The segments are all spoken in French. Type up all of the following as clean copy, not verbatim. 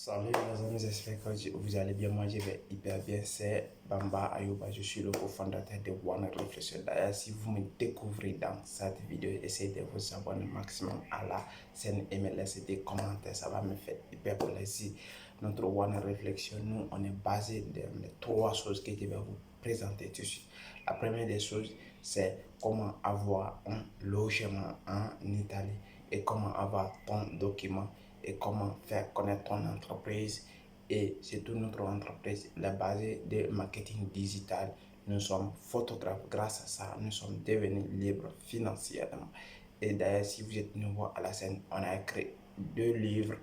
Salut les amis, j'espère que vous allez bien. Moi, je vais hyper bien. C'est Bamba Ayouba. Je suis le cofondateur de One Reflection. D'ailleurs, si vous me découvrez dans cette vidéo, essayez de vous abonner maximum à la chaîne et me laisser des commentaires. Ça va me faire hyper plaisir. Notre One Reflection, nous, on est basé dans les trois choses que je vais vous présenter tout de suite. La première des choses, c'est comment avoir un logement en Italie et comment avoir ton document et comment faire connaître ton entreprise. Et surtout notre entreprise est basée de marketing digital. Nous sommes photographes. Grâce à ça, nous sommes devenus libres financièrement. Et d'ailleurs, si vous êtes nouveau à la scène, on a écrit 2 livres.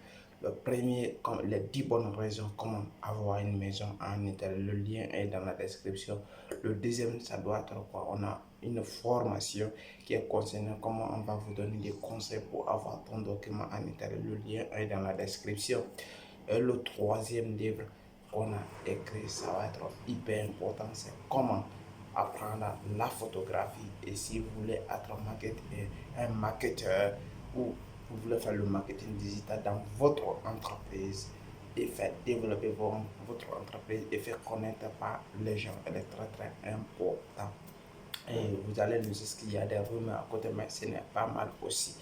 Le premier, comme les 10 bonnes raisons comment avoir une maison en Italie. Le lien est dans la description. Le deuxième, ça doit être quoi? On a une formation qui est concernée comment on va vous donner des conseils pour avoir ton document en Italie. Le lien est dans la description. Et le troisième livre qu'on a écrit, ça va être hyper important, c'est comment apprendre la photographie. Et si vous voulez être un marketeur ou vous voulez faire le marketing digital dans votre entreprise et faire développer votre entreprise et faire connaître par les gens, elle est très très important. Et vous allez nous dire qu'il y a des rumeurs à côté, mais ce n'est pas mal aussi.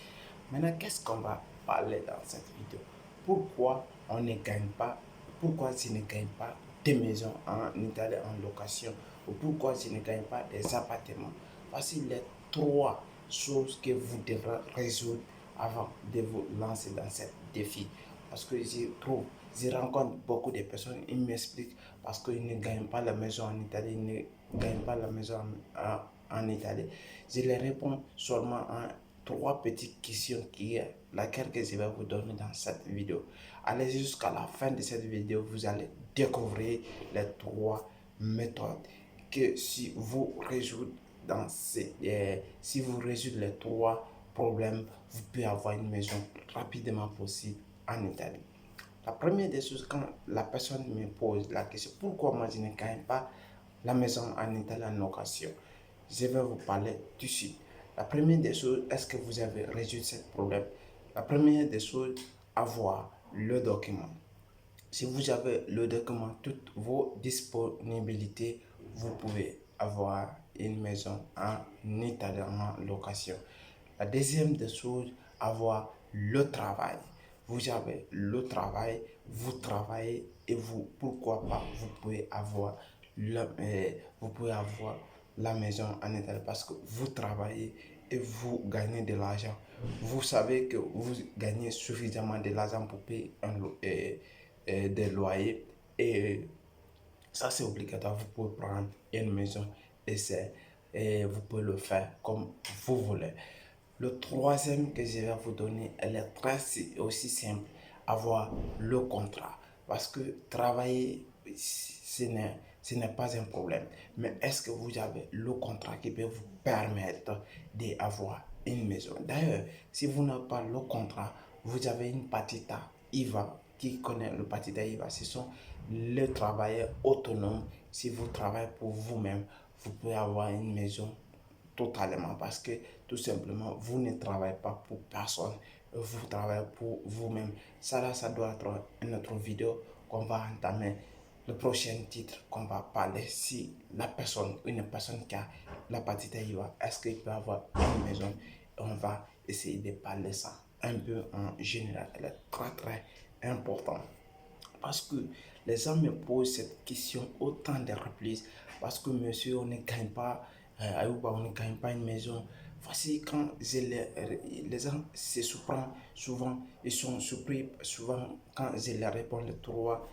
Maintenant, qu'est-ce qu'on va parler dans cette vidéo? Pourquoi on ne gagne pas, pourquoi tu ne gagnes pas des maisons en Italie en location ou pourquoi tu ne gagnes pas des appartements? Voici les trois choses que vous devrez résoudre avant de vous lancer dans ce défi. Parce que je rencontre beaucoup de personnes, ils m'expliquent parce qu'ils ne gagnent pas la maison en Italie, ils ne gagnent pas la maison en Italie. Je les réponds seulement en trois petites questions qui est laquelle que je vais vous donner dans cette vidéo. Allez jusqu'à la fin de cette vidéo, vous allez découvrir les trois méthodes que si vous résoudez si vous résoudez les trois problèmes, vous pouvez avoir une maison rapidement possible en Italie. La première des choses, quand la personne me pose la question, pourquoi moi je ne gagne pas la maison en Italie en location, je vais vous parler tout de suite. La première des choses, est-ce que vous avez résolu ce problème? La première des choses, avoir le document. Si vous avez le document, toutes vos disponibilités, vous pouvez avoir une maison en Italie en location. La deuxième des choses, avoir le travail. Vous avez le travail, vous travaillez et vous, pourquoi pas, vous pouvez avoir la maison en Italie parce que vous travaillez et vous gagnez de l'argent. Vous savez que vous gagnez suffisamment de l'argent pour payer des loyers et ça c'est obligatoire. Vous pouvez prendre une maison et vous pouvez le faire comme vous voulez. Le troisième que je vais vous donner, elle est très aussi simple, avoir le contrat. Parce que travailler, ce n'est pas un problème. Mais est-ce que vous avez le contrat qui peut vous permettre d'avoir une maison? D'ailleurs, si vous n'avez pas le contrat, vous avez une partita IVA. Qui connaît le partita IVA? Ce sont les travailleurs autonomes. Si vous travaillez pour vous-même, vous pouvez avoir une maison totalement parce que tout simplement vous ne travaillez pas pour personne, vous travaillez pour vous-même. Ça là, ça doit être une autre vidéo qu'on va entamer. Le prochain titre qu'on va parler, si une personne qui a la partita IVA, est-ce qu'il peut avoir une maison? On va essayer de parler ça un peu en général. Elle est très très importante. Parce que les gens me posent cette question autant de reprises. Parce que monsieur, on ne gagne pas, Ayouba, on ne gagne pas une maison. Voici quand les gens se surprennent souvent, ils sont surpris souvent quand je leur réponds les trois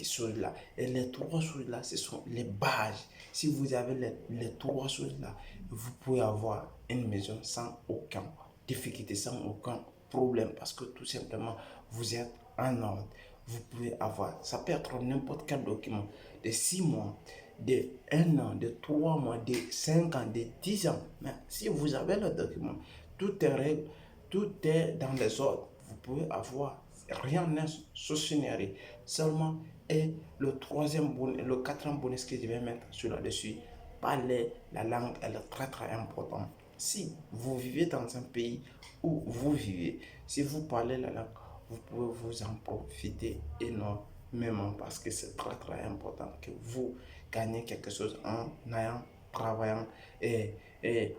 choses là. Et les trois choses là, ce sont les bases. Si vous avez les trois choses là, vous pouvez avoir une maison sans aucune difficulté, sans aucun problème. Parce que tout simplement, vous êtes en ordre. Vous pouvez avoir, ça peut être n'importe quel document, de 6 mois, de 1 an, de 3 mois, de 5 ans, de 10 ans. Mais si vous avez le document, tout est règle, tout est dans les ordres. Vous pouvez avoir, rien n'est solutionné. Seulement, et le quatrième bonus que je vais mettre sur là-dessus, parler la langue, elle est très très importante. Si vous vivez dans un pays où vous vivez, si vous parlez la langue, vous pouvez vous en profiter énormément parce que c'est très très important que vous gagnez quelque chose en travaillant et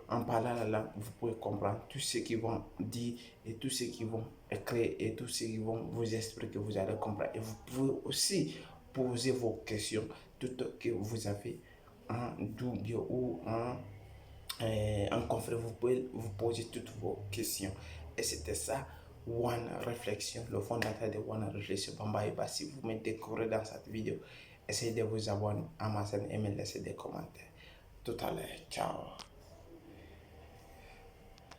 en parlant la langue. Vous pouvez comprendre tout ce qu'ils vont dire et tout ce qu'ils vont écrire et tout ce qu'ils vont vous expliquer, vous allez comprendre. Et vous pouvez aussi poser vos questions, toutes que vous avez en double ou en conférence. Vous pouvez vous poser toutes vos questions. Et c'était ça, One Réflexion, le fondateur de One Réflexion, Bamba Ayuba. Si vous me découvrez dans cette vidéo, essayez de vous abonner à ma chaîne et me laisser des commentaires. Tout à l'heure, ciao.